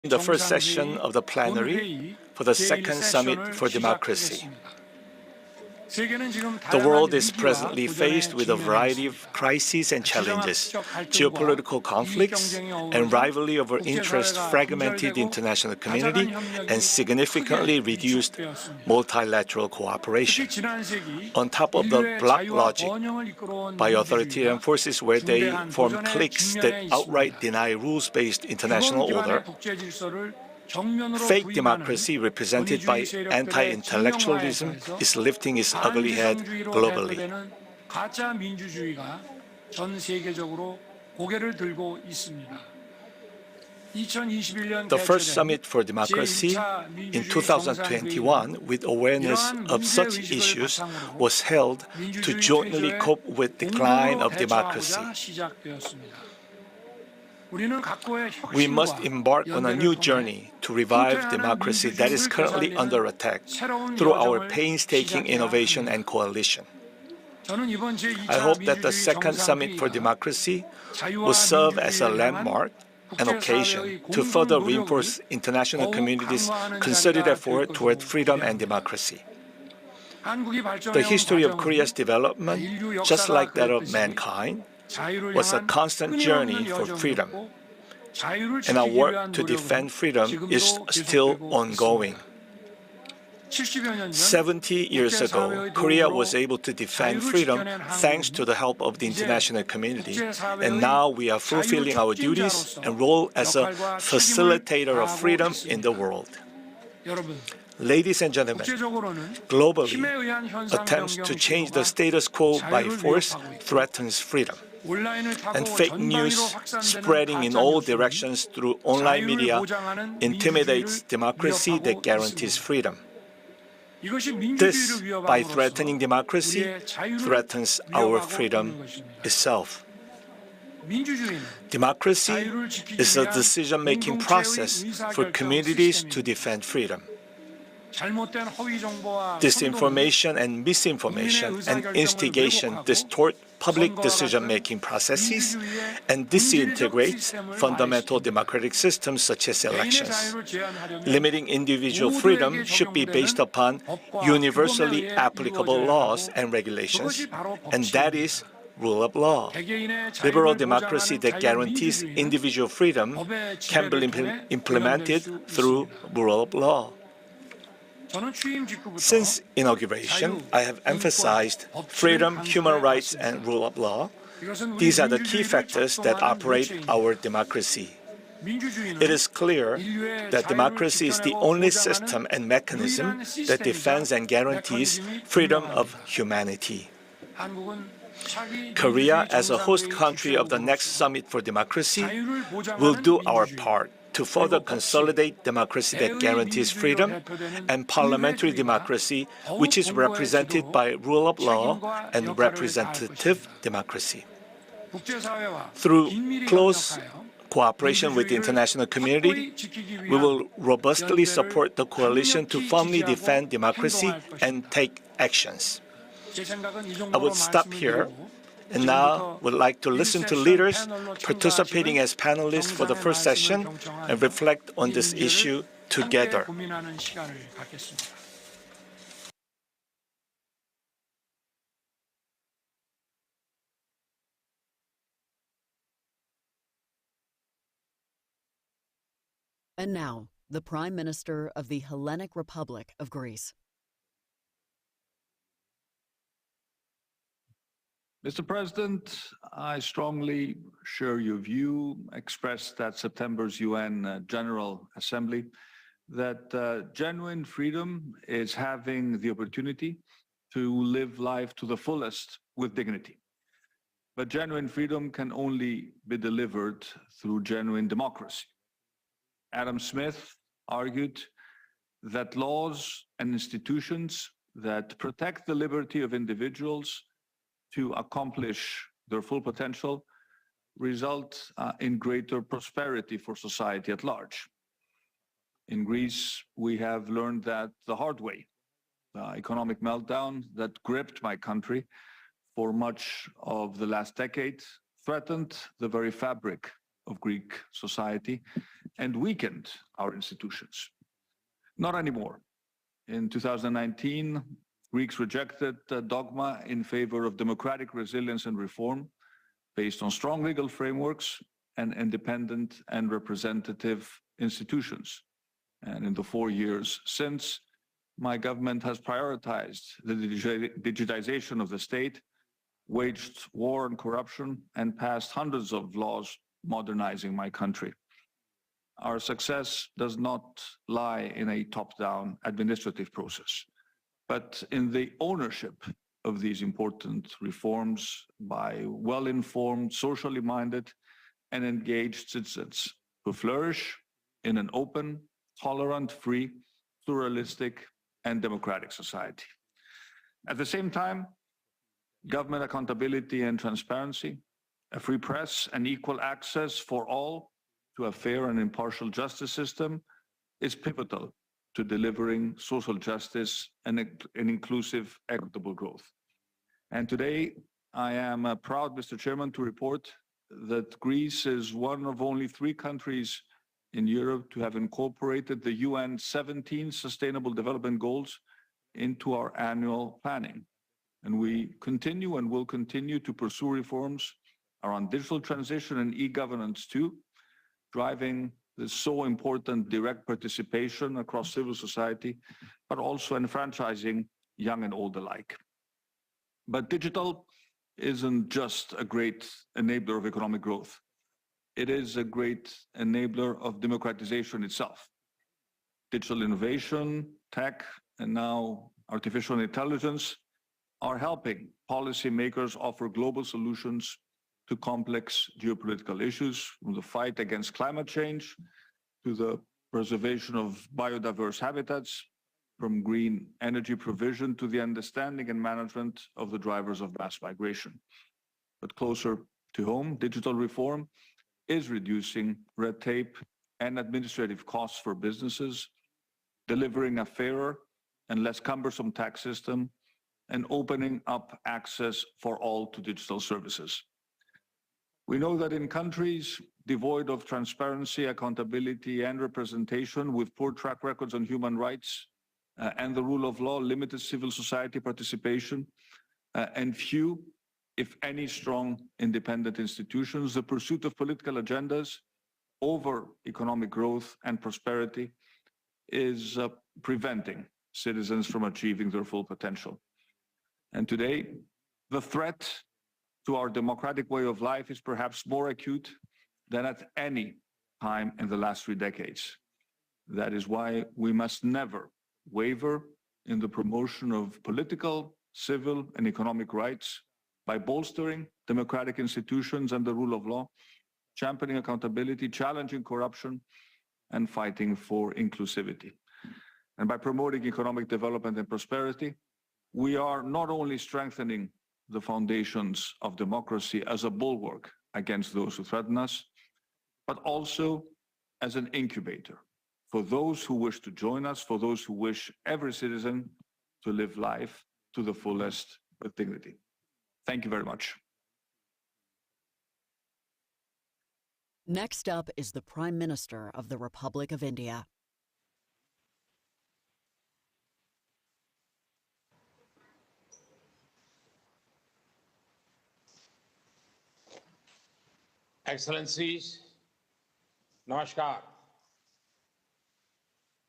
the first session of the plenary for the Second Summit for Democracy. The world is presently faced with a variety of crises and challenges, geopolitical conflicts, and rivalry over interest fragmented the international community and significantly reduced multilateral cooperation. On top of the bloc logic by authoritarian forces where they form cliques that outright deny rules-based international order, fake democracy represented by anti-intellectualism is lifting its ugly head globally. The first Summit for Democracy in 2021, with awareness of such issues, was held to jointly cope with decline of democracy. We must embark on a new journey to revive democracy that is currently under attack through our painstaking innovation and coalition. I hope that the Second Summit for Democracy will serve as a landmark, an occasion to further reinforce international community's concerted effort toward freedom and democracy. The history of Korea's development, just like that of mankind, was a constant journey for freedom, and our work to defend freedom is still ongoing. 70 years ago, Korea was able to defend freedom thanks to the help of the international community, and now we are fulfilling our duties and role as a facilitator of freedom in the world. Ladies and gentlemen, globally, attempts to change the status quo by force threatens freedom. And fake news spreading in all directions through online media intimidates democracy that guarantees freedom. This, by threatening democracy, threatens our freedom itself. Democracy is a decision-making process for communities to defend freedom. Disinformation and misinformation and instigation distort public decision-making processes and disintegrates fundamental democratic systems such as elections. Limiting individual freedom should be based upon universally applicable laws and regulations, and that is rule of law. Liberal democracy that guarantees individual freedom can be implemented through rule of law. Since inauguration, I have emphasized freedom, human rights, and rule of law. These are the key factors that operate our democracy. It is clear that democracy is the only system and mechanism that defends and guarantees freedom of humanity. Korea, as a host country of the next Summit for Democracy, will do our part to further consolidate democracy that guarantees freedom and parliamentary democracy, which is represented by rule of law and representative democracy. Through close cooperation with the international community, we will robustly support the coalition to firmly defend democracy and take actions. I would stop here and now would like to listen to leaders participating as panelists for the first session and reflect on this issue together. And now, the Prime Minister of the Hellenic Republic of Greece. Mr. President, I strongly share your view expressed at September's UN General Assembly that genuine freedom is having the opportunity to live life to the fullest with dignity. But genuine freedom can only be delivered through genuine democracy. Adam Smith argued that laws and institutions that protect the liberty of individuals to accomplish their full potential result in greater prosperity for society at large. In Greece, we have learned that the hard way. The economic meltdown that gripped my country for much of the last decade threatened the very fabric of Greek society and weakened our institutions. Not anymore. In 2019, Greeks rejected dogma in favor of democratic resilience and reform based on strong legal frameworks and independent and representative institutions. And in the 4 years since, my government has prioritized the digitization of the state, waged war on corruption, and passed hundreds of laws modernizing my country. Our success does not lie in a top-down administrative process, but in the ownership of these important reforms by well-informed, socially minded, and engaged citizens who flourish in an open, tolerant, free, pluralistic, and democratic society. At the same time, government accountability and transparency, a free press, and equal access for all to a fair and impartial justice system is pivotal to delivering social justice and inclusive, equitable growth. And today, I am proud, Mr. Chairman, to report that Greece is one of only 3 countries in Europe to have incorporated the UN 17 Sustainable Development Goals into our annual planning. And we continue and will continue to pursue reforms around digital transition and e-governance too, driving the so important direct participation across civil society, but also enfranchising young and old alike. But digital isn't just a great enabler of economic growth. It is a great enabler of democratization itself. Digital innovation, tech, and now artificial intelligence are helping policymakers offer global solutions to complex geopolitical issues, from the fight against climate change to the preservation of biodiverse habitats, from green energy provision to the understanding and management of the drivers of mass migration. But closer to home, digital reform is reducing red tape and administrative costs for businesses, delivering a fairer and less cumbersome tax system, and opening up access for all to digital services. We know that in countries devoid of transparency, accountability, and representation, with poor track records on human rights and the rule of law, limited civil society participation, and few, if any, strong independent institutions, the pursuit of political agendas over economic growth and prosperity is preventing citizens from achieving their full potential. And today, the threat to our democratic way of life is perhaps more acute than at any time in the last 3 decades. That is why we must never waver in the promotion of political, civil, and economic rights by bolstering democratic institutions and the rule of law, championing accountability, challenging corruption, and fighting for inclusivity. And by promoting economic development and prosperity, we are not only strengthening the foundations of democracy as a bulwark against those who threaten us, but also as an incubator for those who wish to join us, for those who wish every citizen to live life to the fullest with dignity. Thank you very much. Next up is the Prime Minister of the Republic of India. Excellencies, Namaskar.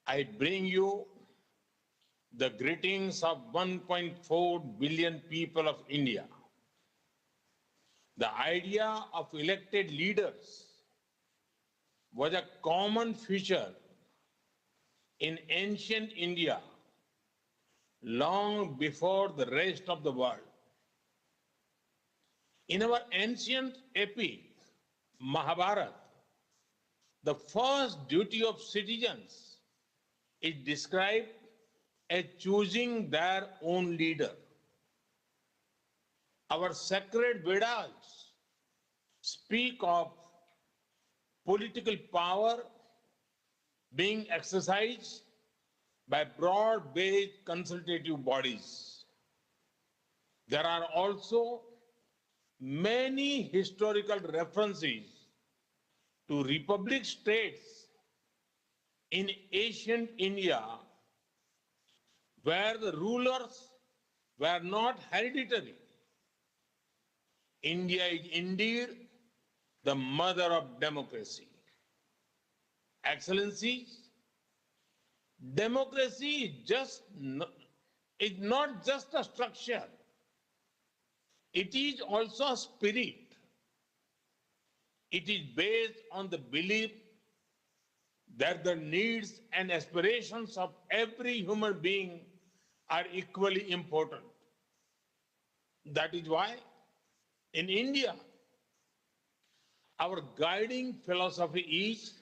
I bring you the greetings of 1.4 billion people of India. The idea of elected leaders was a common feature in ancient India long before the rest of the world. In our ancient epic, Mahabharata, the first duty of citizens is described as choosing their own leader. Our sacred Vedas speak of political power being exercised by broad-based consultative bodies. There are also many historical references to republic states in ancient India, where the rulers were not hereditary, India is indeed the mother of democracy. Excellencies, democracy is not just a structure, it is also a spirit. It is based on the belief that the needs and aspirations of every human being are equally important. That is why in India, our guiding philosophy is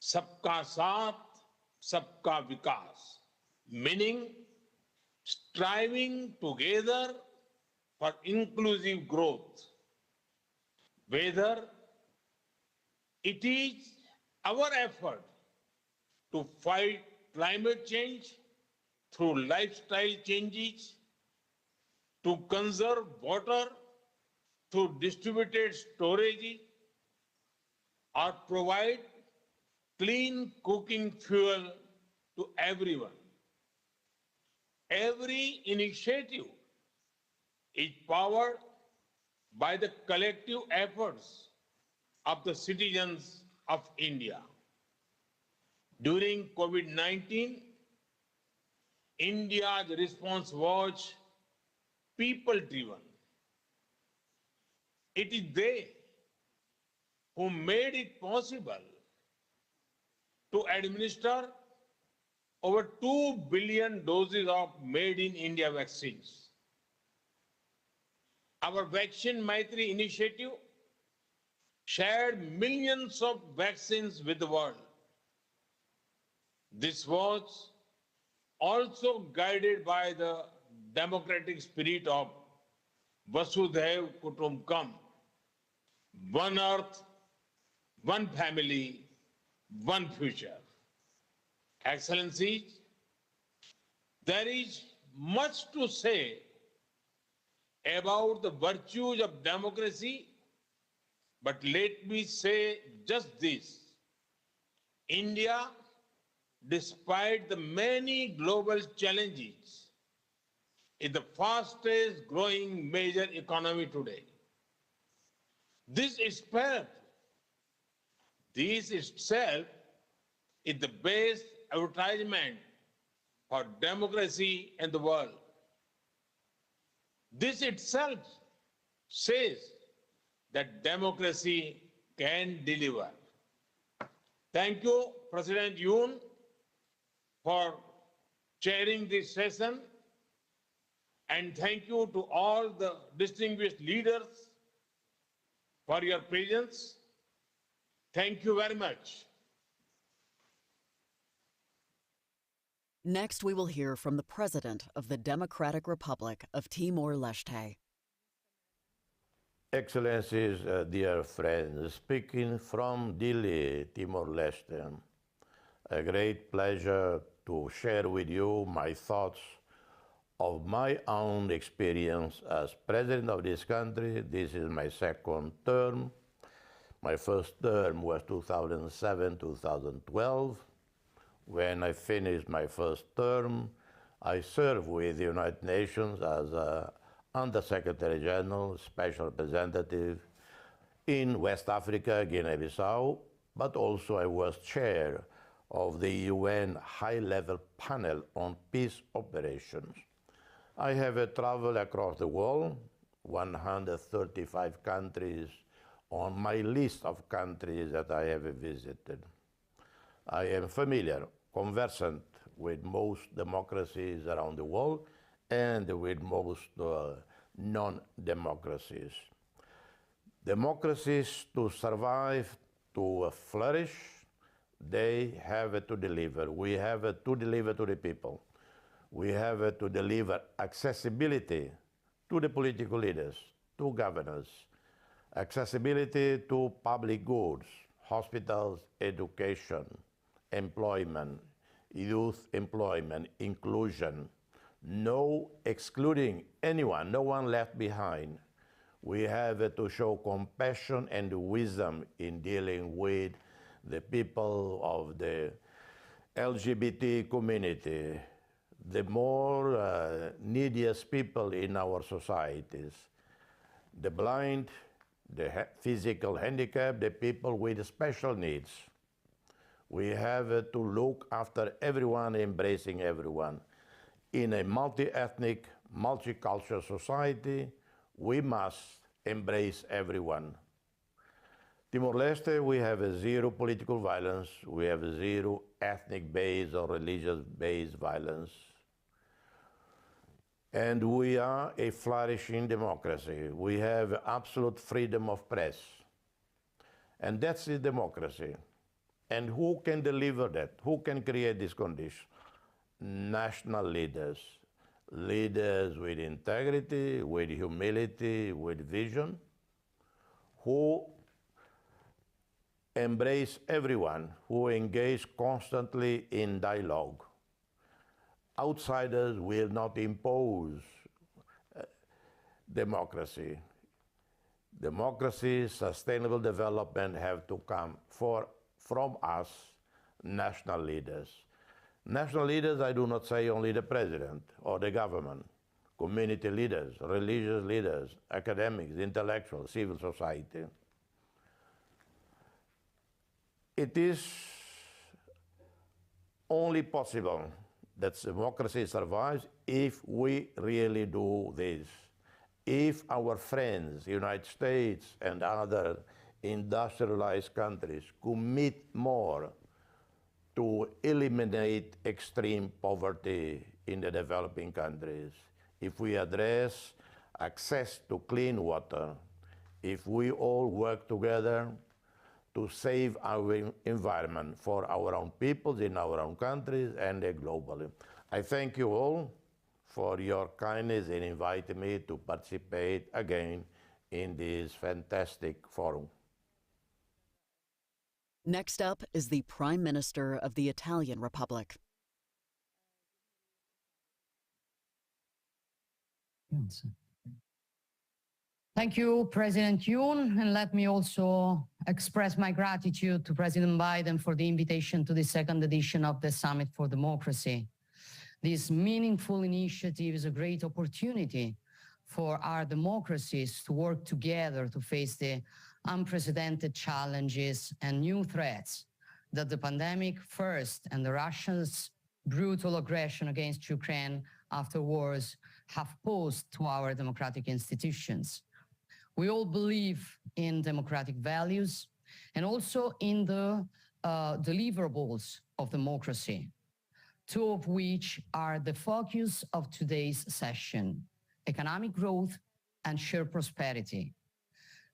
Sabka Saath, Sabka Vikas, meaning striving together for inclusive growth. Whether it is our effort to fight climate change through lifestyle changes, to conserve water through distributed storage, or provide clean cooking fuel to everyone. Every initiative is powered by the collective efforts of the citizens of India. During COVID-19, India's response was people-driven. It is they who made it possible to administer over 2 billion doses of made-in-India vaccines. Our Vaccine Maitri initiative shared millions of vaccines with the world. This was also guided by the democratic spirit of Vasudhaiv Kutumbakam, one earth, one family, one future. Excellencies, there is much to say about the virtues of democracy, but let me say just this. India, despite the many global challenges, is the fastest growing major economy today. This itself is the best advertisement for democracy in the world. This itself says that democracy can deliver. Thank you, President Yoon, for chairing this session, and thank you to all the distinguished leaders for your presence. Thank you very much. Next, we will hear from the President of the Democratic Republic of Timor-Leste. Excellencies, dear friends, speaking from Dili, Timor-Leste, a great pleasure to share with you my thoughts of my own experience as president of this country. This is my second term. My first term was 2007-2012. When I finished my first term, I served with the United Nations as Under-Secretary General, Special Representative in West Africa, Guinea-Bissau, but also I was chair of the UN High-Level Panel on Peace Operations. I have traveled across the world, 135 countries on my list of countries that I have visited. I am familiar, conversant with most democracies around the world and with most non-democracies. Democracies, to survive, to flourish, they have to deliver. We have to deliver to the people. We have to deliver accessibility to the political leaders, to governors, accessibility to public goods, hospitals, education, employment, youth employment, inclusion, no excluding anyone, no one left behind. We have to show compassion and wisdom in dealing with the people of the LGBT community, the more neediest people in our societies, the blind, the physical handicapped, the people with special needs. We have to look after everyone, embracing everyone. In a multi-ethnic, multicultural society, we must embrace everyone. Timor-Leste, we have a zero political violence, we have a zero ethnic-based or religious-based violence. And we are a flourishing democracy. We have absolute freedom of press. And that's the democracy. And who can deliver that? Who can create this condition? National leaders. Leaders with integrity, with humility, with vision, who embrace everyone, who engage constantly in dialogue. Outsiders will not impose democracy. Democracy, sustainable development have to come from us, national leaders. National leaders, I do not say only the president or the government, community leaders, religious leaders, academics, intellectuals, civil society. It is only possible that democracy survives if we really do this. If our friends, United States and other industrialized countries commit more to eliminate extreme poverty in the developing countries, if we address access to clean water, if we all work together to save our environment for our own peoples in our own countries and globally. I thank you all for your kindness in inviting me to participate again in this fantastic forum. Next up is the Prime Minister of the Italian Republic. Thank you, President Yoon, and let me also express my gratitude to President Biden for the invitation to the second edition of the Summit for Democracy. This meaningful initiative is a great opportunity for our democracies to work together to face the unprecedented challenges and new threats that the pandemic first and the Russians' brutal aggression against Ukraine afterwards have posed to our democratic institutions. We all believe in democratic values and also in the deliverables of democracy, two of which are the focus of today's session: economic growth and shared prosperity.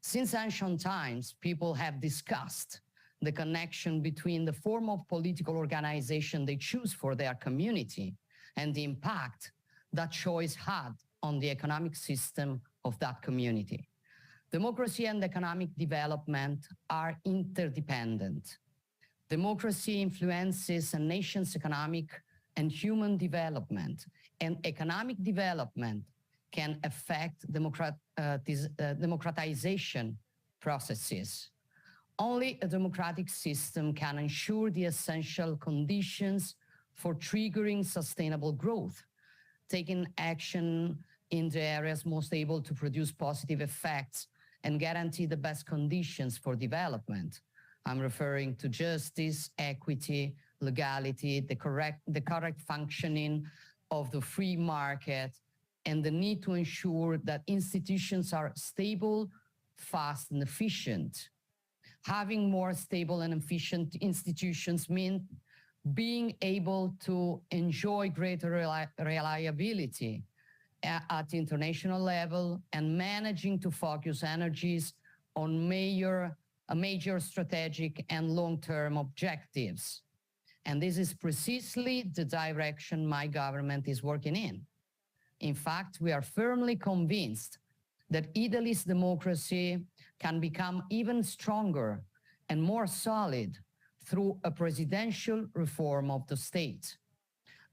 Since ancient times, people have discussed the connection between the form of political organization they choose for their community and the impact that choice had on the economic system of that community. Democracy and economic development are interdependent. Democracy influences a nation's economic and human development, and economic development can affect democratization processes. Only a democratic system can ensure the essential conditions for triggering sustainable growth, taking action in the areas most able to produce positive effects and guarantee the best conditions for development. I'm referring to justice, equity, legality, the correct functioning of the free market, and the need to ensure that institutions are stable, fast, and efficient. Having more stable and efficient institutions means being able to enjoy greater reliability at the international level and managing to focus energies on major strategic and long-term objectives. And this is precisely the direction my government is working in. In fact, we are firmly convinced that Italy's democracy can become even stronger and more solid through a presidential reform of the state,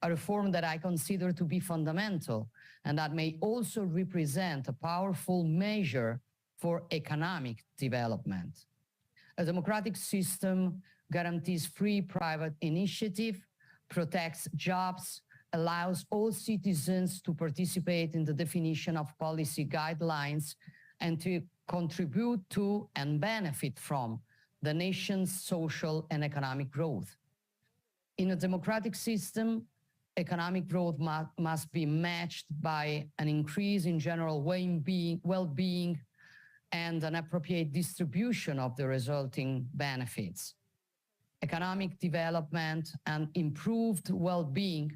a reform that I consider to be fundamental and that may also represent a powerful measure for economic development. A democratic system guarantees free private initiative protects jobs, allows all citizens to participate in the definition of policy guidelines and to contribute to and benefit from the nation's social and economic growth. In a democratic system, economic growth must be matched by an increase in general well-being and an appropriate distribution of the resulting benefits. Economic development and improved well-being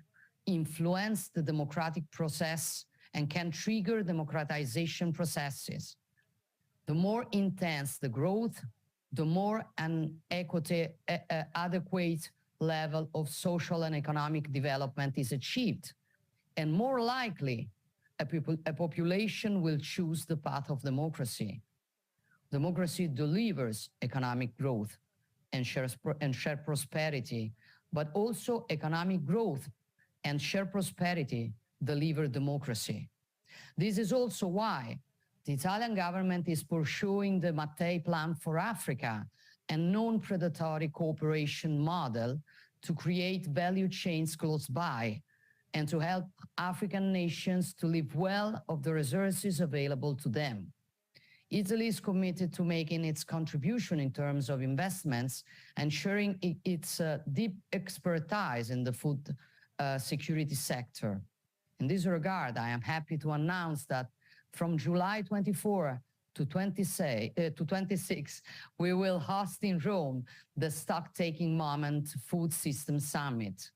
influence the democratic process and can trigger democratization processes. The more intense the growth, the more an adequate level of social and economic development is achieved, and more likely a population will choose the path of democracy. Democracy delivers economic growth and shared prosperity, but also economic growth and shared prosperity deliver democracy. This is also why the Italian government is pursuing the Mattei Plan for Africa, a non-predatory cooperation model to create value chains close by and to help African nations to live well of the resources available to them. Italy is committed to making its contribution in terms of investments and sharing its deep expertise in the food security sector. In this regard, I am happy to announce that from July 24 to 26, we will host in Rome the Stock-Taking Moment Food System Summit.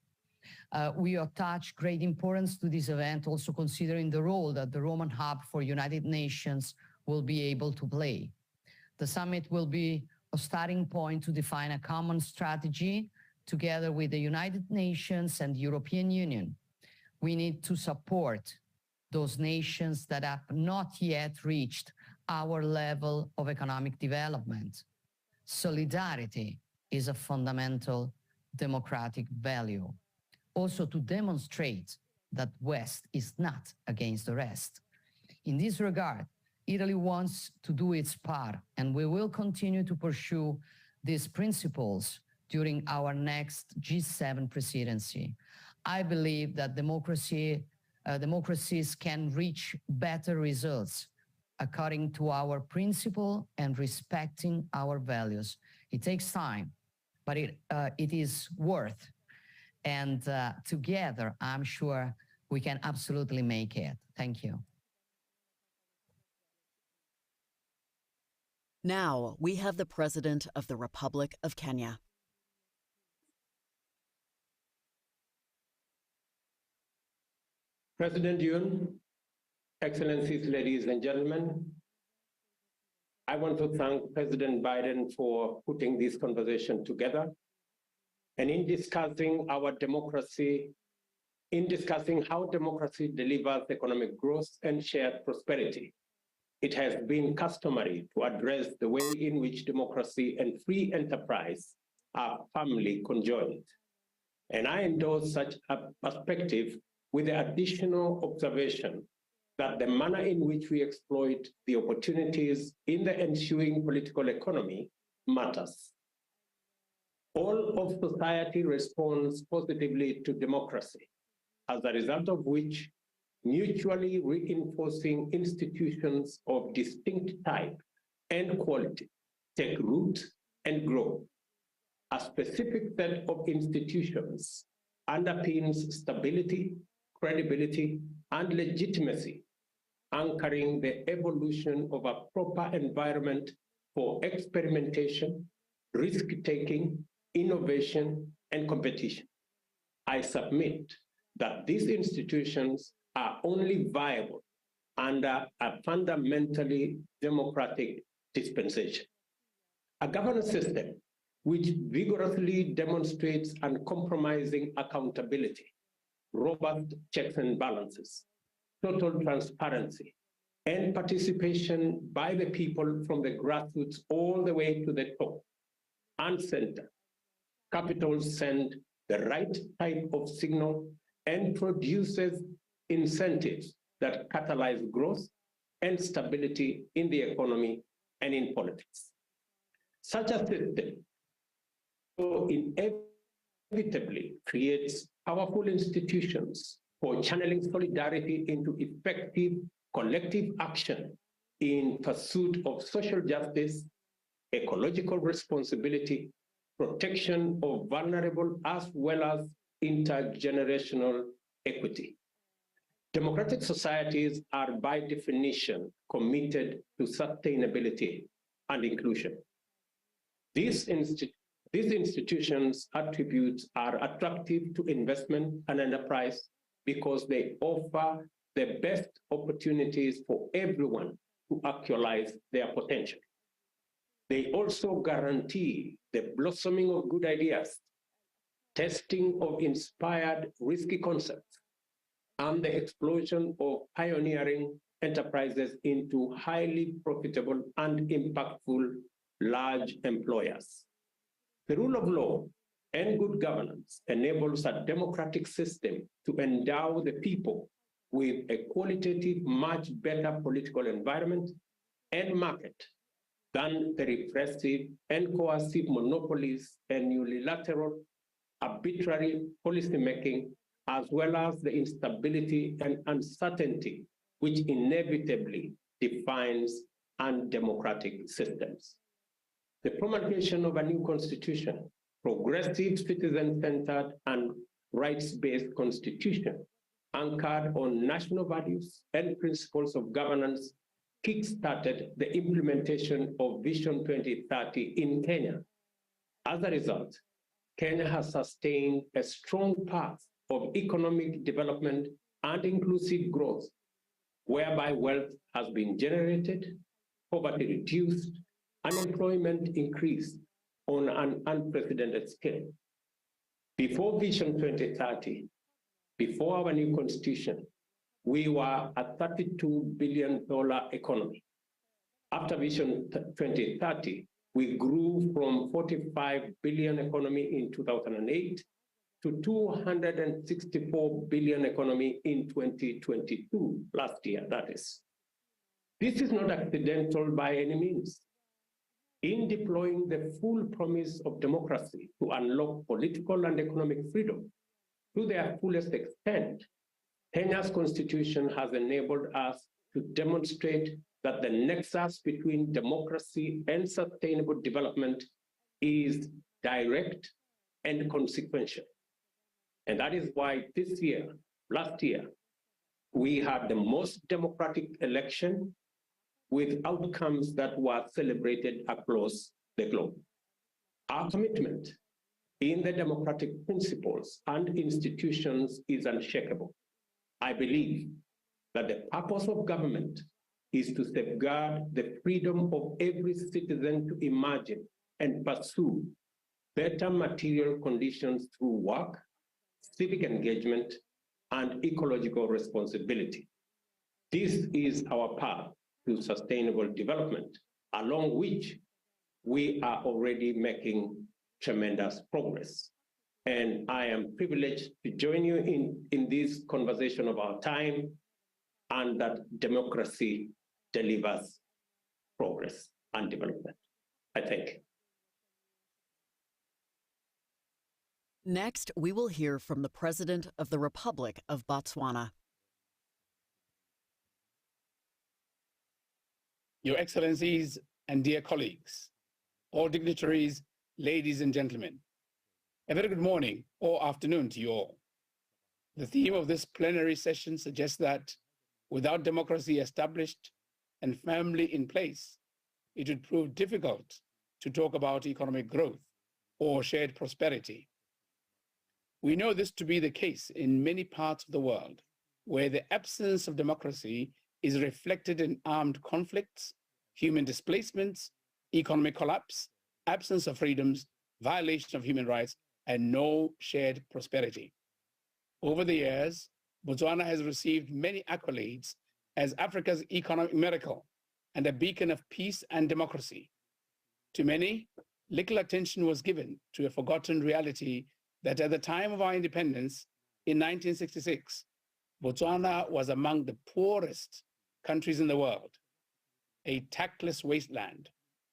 We attach great importance to this event, also considering the role that the Roman hub for United Nations will be able to play. The summit will be a starting point to define a common strategy together with the United Nations and the European Union. We need to support those nations that have not yet reached our level of economic development. Solidarity is a fundamental democratic value. Also to demonstrate that West is not against the rest. In this regard, Italy wants to do its part, and we will continue to pursue these principles during our next G7 presidency. I believe that democracies can reach better results according to our principle and respecting our values. It takes time, but it is worth. And together, I'm sure we can absolutely make it. Thank you. Now we have the President of the Republic of Kenya. President Yun, Excellencies, ladies and gentlemen, I want to thank President Biden for putting this conversation together. And in discussing how democracy delivers economic growth and shared prosperity, it has been customary to address the way in which democracy and free enterprise are firmly conjoined. And I endorse such a perspective with the additional observation that the manner in which we exploit the opportunities in the ensuing political economy matters. All of society responds positively to democracy, as a result of which mutually reinforcing institutions of distinct type and quality take root and grow. A specific set of institutions underpins stability, credibility, and legitimacy, anchoring the evolution of a proper environment for experimentation, risk-taking, innovation, and competition. I submit that these institutions are only viable under a fundamentally democratic dispensation. A governance system which vigorously demonstrates uncompromising accountability, robust checks and balances, total transparency, and participation by the people from the grassroots all the way to the top and center. Capitals send the right type of signal and produces incentives that catalyze growth and stability in the economy and in politics. Such a system, in every inevitably creates powerful institutions for channeling solidarity into effective collective action in pursuit of social justice, ecological responsibility, protection of vulnerable as well as intergenerational equity. Democratic societies are by definition committed to sustainability and inclusion. These institutions' attributes are attractive to investment and enterprise because they offer the best opportunities for everyone to actualize their potential. They also guarantee the blossoming of good ideas, testing of inspired risky concepts, and the explosion of pioneering enterprises into highly profitable and impactful large employers. The rule of law and good governance enables a democratic system to endow the people with a qualitative, much better political environment and market than the repressive and coercive monopolies and unilateral, arbitrary policymaking, as well as the instability and uncertainty which inevitably defines undemocratic systems. The promulgation of a new constitution, progressive, citizen-centered, and rights-based constitution anchored on national values and principles of governance kick-started the implementation of Vision 2030 in Kenya. As a result, Kenya has sustained a strong path of economic development and inclusive growth, whereby wealth has been generated, poverty reduced, unemployment increased on an unprecedented scale. Before Vision 2030, before our new constitution, we were a $32 billion economy. After Vision 2030, we grew from 45 billion economy in 2008 to 264 billion economy in 2022, last year, that is. This is not accidental by any means. In deploying the full promise of democracy to unlock political and economic freedom to their fullest extent, Kenya's constitution has enabled us to demonstrate that the nexus between democracy and sustainable development is direct and consequential. And that is why this year, last year, we had the most democratic election with outcomes that were celebrated across the globe. Our commitment in the democratic principles and institutions is unshakable. I believe that the purpose of government is to safeguard the freedom of every citizen to imagine and pursue better material conditions through work, civic engagement, and ecological responsibility. This is our path to sustainable development, along which we are already making tremendous progress. And I am privileged to join you in this conversation of our time, and that democracy delivers progress and development. I thank you. Next, we will hear from the President of the Republic of Botswana. Your Excellencies and dear colleagues, all dignitaries, ladies and gentlemen, a very good morning or afternoon to you all. The theme of this plenary session suggests that without democracy established and firmly in place, it would prove difficult to talk about economic growth or shared prosperity. We know this to be the case in many parts of the world, where the absence of democracy is reflected in armed conflicts, human displacements, economic collapse, absence of freedoms, violation of human rights, and no shared prosperity. Over the years, Botswana has received many accolades as Africa's economic miracle and a beacon of peace and democracy. To many, little attention was given to a forgotten reality that at the time of our independence in 1966, Botswana was among the poorest countries in the world, a tactless wasteland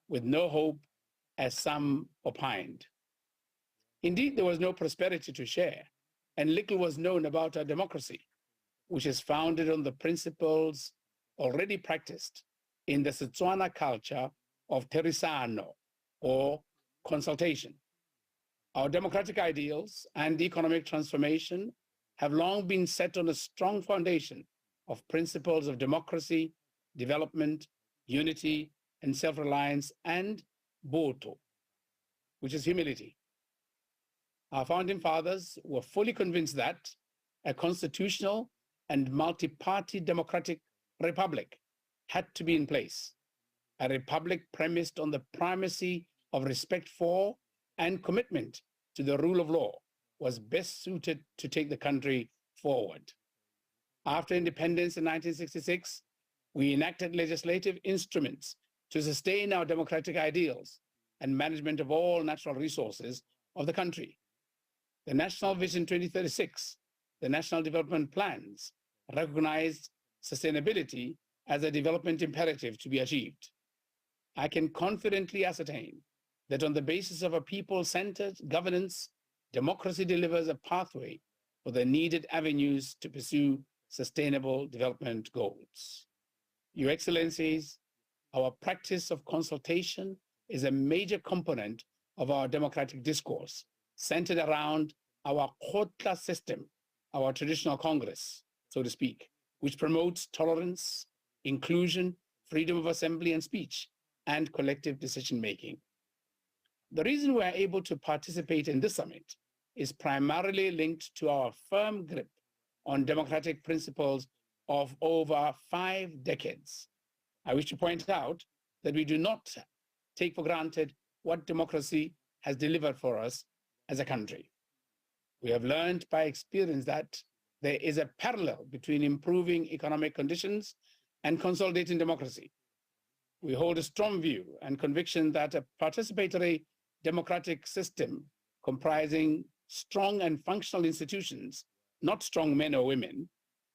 with no hope, as some opined. Indeed, there was no prosperity to share, and little was known about our democracy, which is founded on the principles already practiced in the Setswana culture of Terisano, or consultation. Our democratic ideals and economic transformation have long been set on a strong foundation of principles of democracy, development, unity, and self-reliance, and boto, which is humility. Our founding fathers were fully convinced that a constitutional and multi-party democratic republic had to be in place, a republic premised on the primacy of respect for and commitment to the rule of law was best suited to take the country forward. After independence in 1966, we enacted legislative instruments to sustain our democratic ideals and management of all natural resources of the country. The National Vision 2036, the National Development Plans, recognized sustainability as a development imperative to be achieved. I can confidently ascertain that on the basis of a people-centered governance, democracy delivers a pathway for the needed avenues to pursue sustainable development goals. Your Excellencies, our practice of consultation is a major component of our democratic discourse, centered around our Khotla system, our traditional Congress, so to speak, which promotes tolerance, inclusion, freedom of assembly and speech, and collective decision-making. The reason we are able to participate in this summit is primarily linked to our firm grip on democratic principles of over 5 decades. I wish to point out that we do not take for granted what democracy has delivered for us as a country. We have learned by experience that there is a parallel between improving economic conditions and consolidating democracy. We hold a strong view and conviction that a participatory democratic system comprising strong and functional institutions, not strong men or women,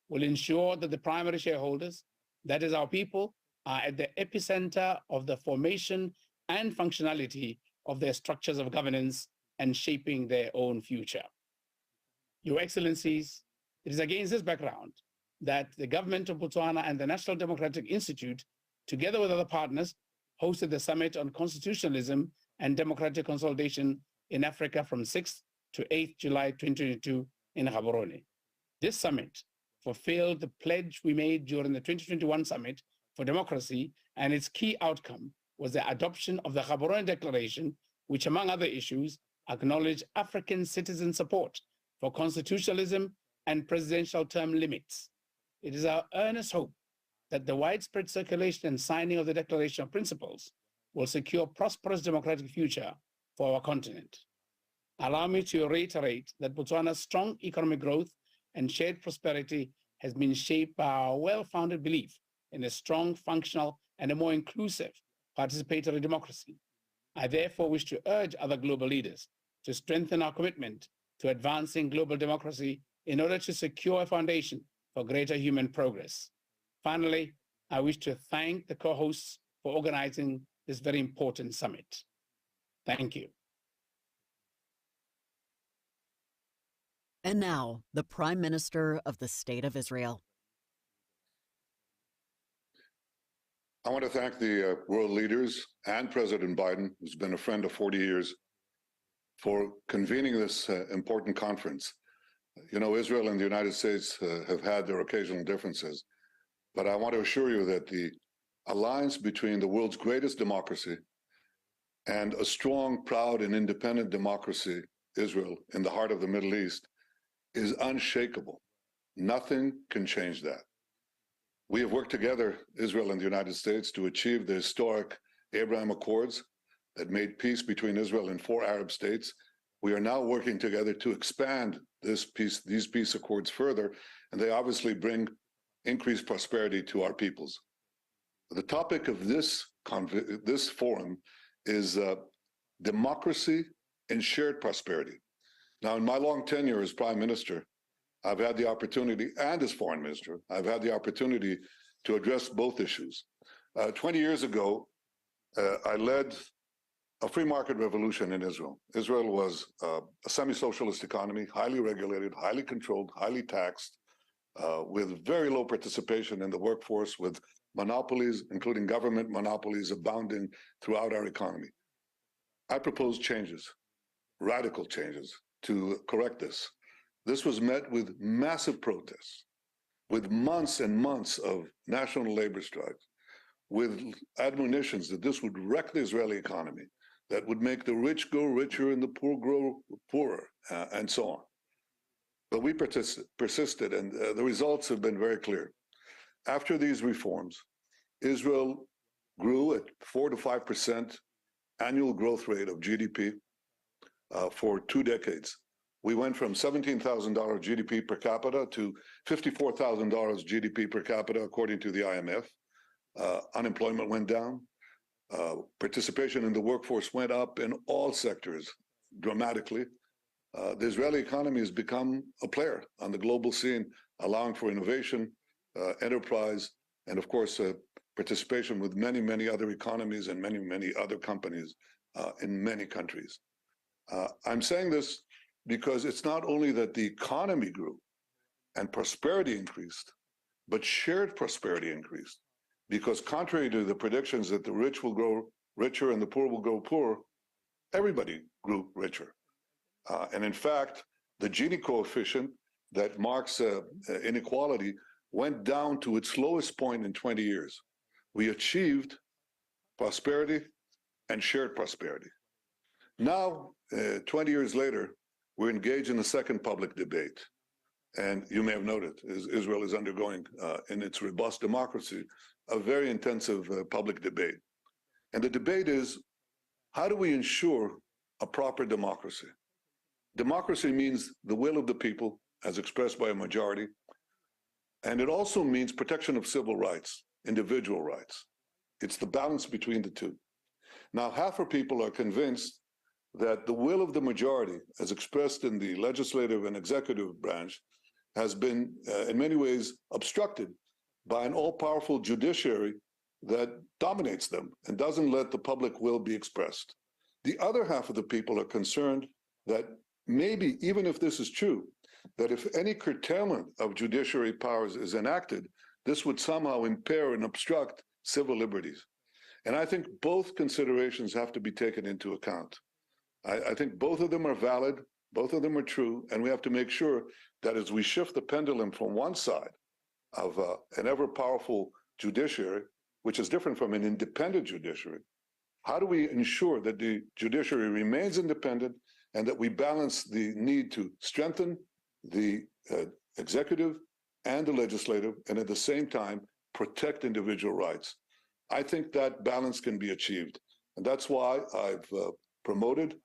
will ensure that the primary shareholders, that is our people, are at the epicenter of the formation and functionality of their structures of governance and shaping their own future. Your Excellencies, it is against this background that the government of Botswana and the National Democratic Institute, together with other partners, hosted the Summit on Constitutionalism and Democratic Consolidation in Africa from 6th to 8th July 2022 in Gaborone. This summit fulfilled the pledge we made during the 2021 Summit for Democracy, and its key outcome was the adoption of the Gaborone Declaration, which, among other issues, acknowledged African citizen support for constitutionalism and presidential term limits. It is our earnest hope that the widespread circulation and signing of the Declaration of Principles will secure a prosperous democratic future for our continent. Allow me to reiterate that Botswana's strong economic growth and shared prosperity has been shaped by our well-founded belief in a strong, functional, and a more inclusive participatory democracy. I therefore wish to urge other global leaders to strengthen our commitment to advancing global democracy in order to secure a foundation for greater human progress. Finally, I wish to thank the co-hosts for organizing this very important summit. Thank you. And now, the Prime Minister of the State of Israel. I want to thank the world leaders and President Biden, who's been a friend of 40 years, for convening this important conference. You know, Israel and the United States have had their occasional differences, but I want to assure you that the alliance between the world's greatest democracy and a strong, proud, and independent democracy, Israel, in the heart of the Middle East, is unshakable. Nothing can change that. We have worked together, Israel and the United States, to achieve the historic Abraham Accords that made peace between Israel and 4 Arab states. We are now working together to expand these peace accords further, and they obviously bring increased prosperity to our peoples. The topic of this forum is democracy and shared prosperity. Now, in my long tenure as Prime Minister, I've had the opportunity, and as Foreign Minister, I've had the opportunity to address both issues. 20 years ago, I led a free market revolution in Israel. Israel was a semi-socialist economy, highly regulated, highly controlled, highly taxed, with very low participation in the workforce, with monopolies, including government monopolies, abounding throughout our economy. I proposed changes, radical changes, to correct this. This was met with massive protests, with months and months of national labor strikes, with admonitions that this would wreck the Israeli economy, that would make the rich go richer and the poor grow poorer, and so on. But we persisted, and the results have been very clear. After these reforms, Israel grew at 4 to 5% annual growth rate of GDP for 2 decades. We went from $17,000 GDP per capita to $54,000 GDP per capita, according to the IMF. Unemployment went down. Participation in the workforce went up in all sectors dramatically. The Israeli economy has become a player on the global scene, allowing for innovation, enterprise, and of course, participation with many, many other economies and many, many other companies in many countries. I'm saying this because it's not only that the economy grew and prosperity increased, but shared prosperity increased. Because contrary to the predictions that the rich will grow richer and the poor will grow poorer, everybody grew richer. And in fact, the Gini coefficient that marks inequality went down to its lowest point in 20 years. We achieved prosperity and shared prosperity. Now, 20 years later, we're engaged in a second public debate. And you may have noted, Israel is undergoing, in its robust democracy, a very intensive public debate. And the debate is, how do we ensure a proper democracy? Democracy means the will of the people, as expressed by a majority. And it also means protection of civil rights, individual rights. It's the balance between the two. Now, half of people are convinced that the will of the majority, as expressed in the legislative and executive branch, has been, in many ways, obstructed by an all-powerful judiciary that dominates them and doesn't let the public will be expressed. The other half of the people are concerned that maybe, even if this is true, that if any curtailment of judiciary powers is enacted, this would somehow impair and obstruct civil liberties. And I think both considerations have to be taken into account. I think both of them are valid, both of them are true, and we have to make sure that as we shift the pendulum from one side of an ever-powerful judiciary, which is different from an independent judiciary, how do we ensure that the judiciary remains independent and that we balance the need to strengthen the executive and the legislative, and at the same time, protect individual rights? I think that balance can be achieved. And that's why I've promoted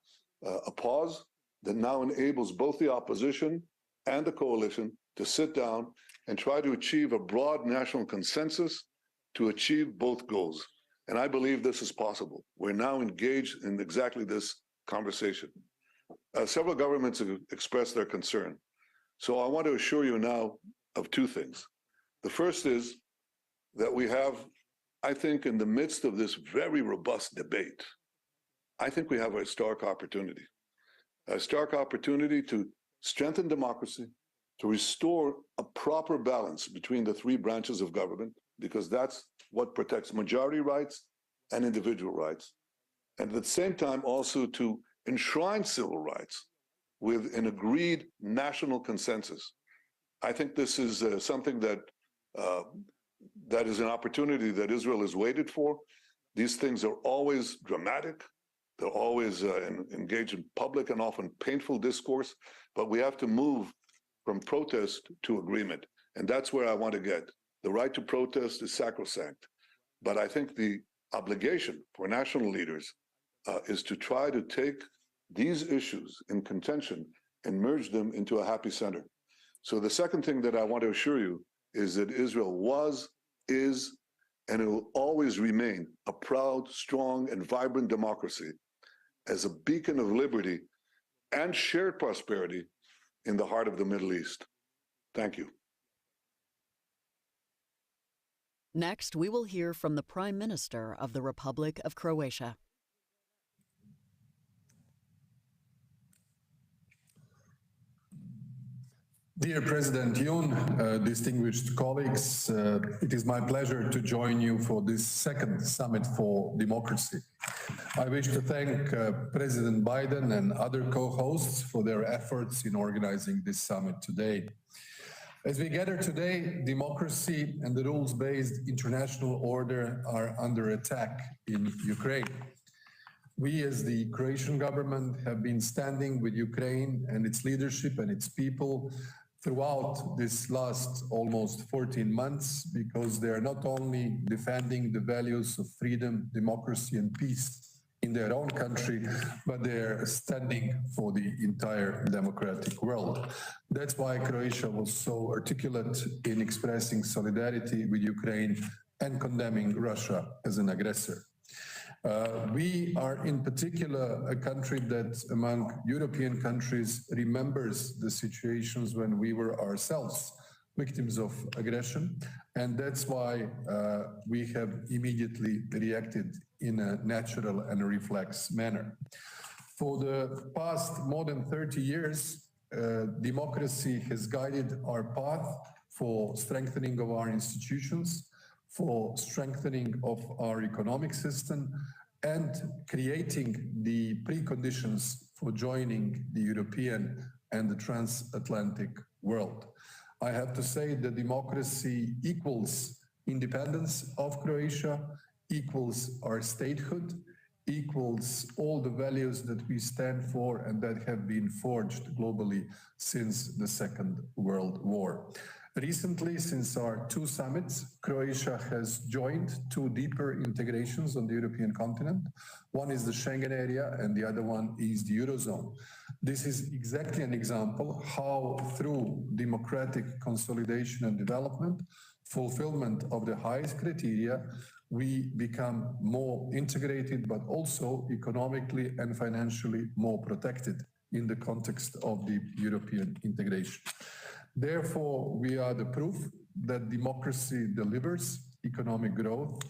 a pause that now enables both the opposition and the coalition to sit down and try to achieve a broad national consensus to achieve both goals. And I believe this is possible. We're now engaged in exactly this conversation. Several governments have expressed their concern. So I want to assure you now of two things. The first is that we have, I think, in the midst of this very robust debate, I think we have a stark opportunity to strengthen democracy, to restore a proper balance between the three branches of government, because that's what protects majority rights and individual rights. And at the same time, also to enshrine civil rights with an agreed national consensus. I think this is something that that is an opportunity that Israel has waited for. These things are always dramatic. They're always engaged in public and often painful discourse, but we have to move from protest to agreement. And that's where I want to get. The right to protest is sacrosanct, but I think the obligation for national leaders is to try to take these issues in contention and merge them into a happy center. So the second thing that I want to assure you is that Israel was, is, and it will always remain a proud, strong, and vibrant democracy as a beacon of liberty and shared prosperity in the heart of the Middle East. Thank you. Next, we will hear from the Prime Minister of the Republic of Croatia. Dear President Yoon, distinguished colleagues, it is my pleasure to join you for this second Summit for Democracy. I wish to thank President Biden and other co-hosts for their efforts in organizing this summit today. As we gather today, democracy and the rules-based international order are under attack in Ukraine. We, as the Croatian government, have been standing with Ukraine and its leadership and its people throughout this last almost 14 months, because they are not only defending the values of freedom, democracy, and peace in their own country, but they are standing for the entire democratic world. That's why Croatia was so articulate in expressing solidarity with Ukraine and condemning Russia as an aggressor. We are in particular a country that among European countries remembers the situations when we were ourselves victims of aggression, and that's why we have immediately reacted in a natural and a reflex manner. For the past more than 30 years, democracy has guided our path for strengthening of our institutions, for strengthening of our economic system, and creating the preconditions for joining the European and the transatlantic world. I have to say that democracy equals independence of Croatia, equals our statehood, equals all the values that we stand for and that have been forged globally since the Second World War. Recently, since our two summits, Croatia has joined two deeper integrations on the European continent. One is the Schengen area and the other one is the Eurozone. This is exactly an example how through democratic consolidation and development, fulfillment of the highest criteria, we become more integrated, but also economically and financially more protected in the context of the European integration. Therefore, we are the proof that democracy delivers economic growth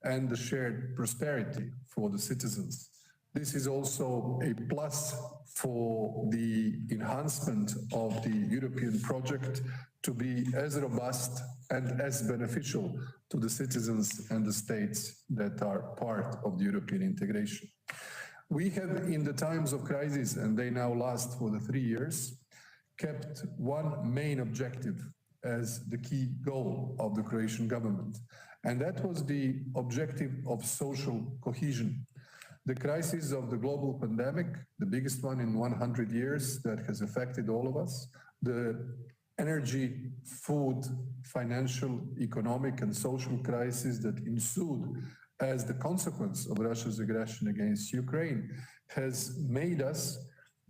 and the shared prosperity for the citizens. This is also a plus for the enhancement of the European project to be as robust and as beneficial to the citizens and the states that are part of the European integration. We have, in the times of crisis, and they now last for the 3 years, kept one main objective as the key goal of the Croatian government, and that was the objective of social cohesion. The crisis of the global pandemic, the biggest one in 100 years that has affected all of us, the energy, food, financial, economic, and social crisis that ensued as the consequence of Russia's aggression against Ukraine has made us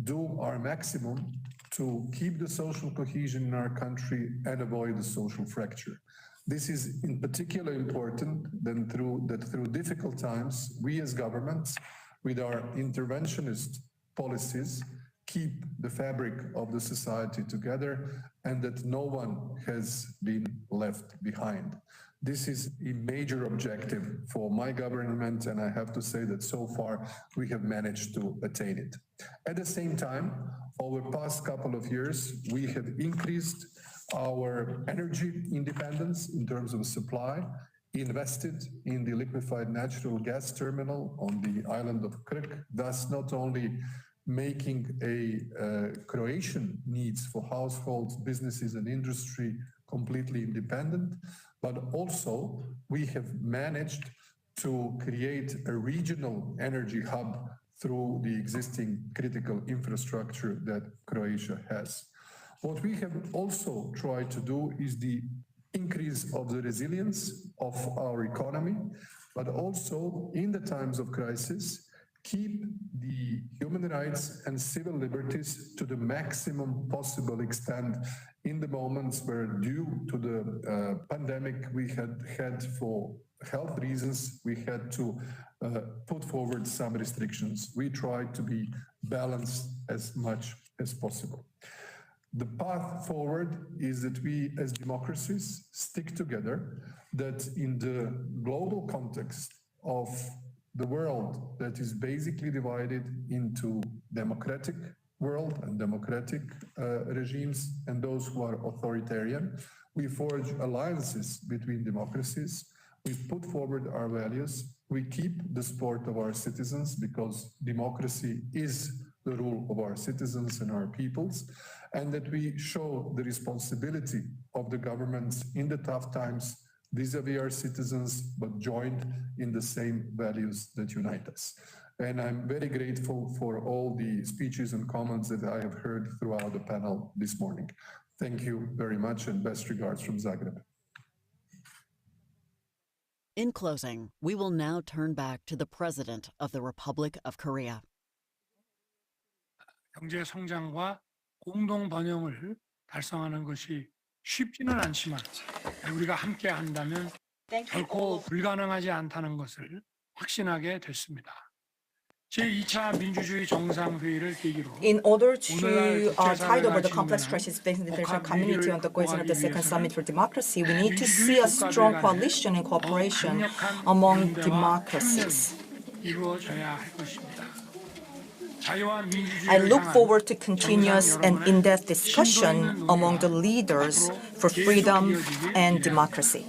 do our maximum to keep the social cohesion in our country and avoid the social fracture. This is in particular important that through difficult times, we as governments, with our interventionist policies, keep the fabric of the society together and that no one has been left behind. This is a major objective for my government, and I have to say that so far we have managed to attain it. At the same time, over the past couple of years, we have increased our energy independence in terms of supply, invested in the liquefied natural gas terminal on the island of Krk, thus not only making Croatian needs for households, businesses, and industry completely independent, but also we have managed to create a regional energy hub through the existing critical infrastructure that Croatia has. What we have also tried to do is the increase of the resilience of our economy, but also in the times of crisis, keep the human rights and civil liberties to the maximum possible extent in the moments where, due to the pandemic we had for health reasons, we had to put forward some restrictions. We tried to be balanced as much as possible. The path forward is that we as democracies stick together, that in the global context of the world that is basically divided into democratic world and democratic regimes and those who are authoritarian. We forge alliances between democracies. We put forward our values. We keep the support of our citizens because democracy is the rule of our citizens and our peoples, and that we show the responsibility of the governments in the tough times vis-à-vis our citizens, but joined in the same values that unite us. And I'm very grateful for all the speeches and comments that I have heard throughout the panel this morning. Thank you very much and best regards from Zagreb. In closing, we will now turn back to the President of the Republic of Korea. 경제 성장과 공동 번영을 달성하는 것이 쉽지는 않지만 우리가 함께 한다면 결코 불가능하지 않다는 것을 확신하게 됐습니다. 제2차 민주주의 정상회의를 계기로 In order to tide over the complex crisis facing the international community on the cohesion of the Second Summit for Democracy, we need to see a strong coalition and cooperation among democracies. 이루어져야 할 것입니다. I look forward to continuous and in-depth discussion among the leaders for freedom and democracy.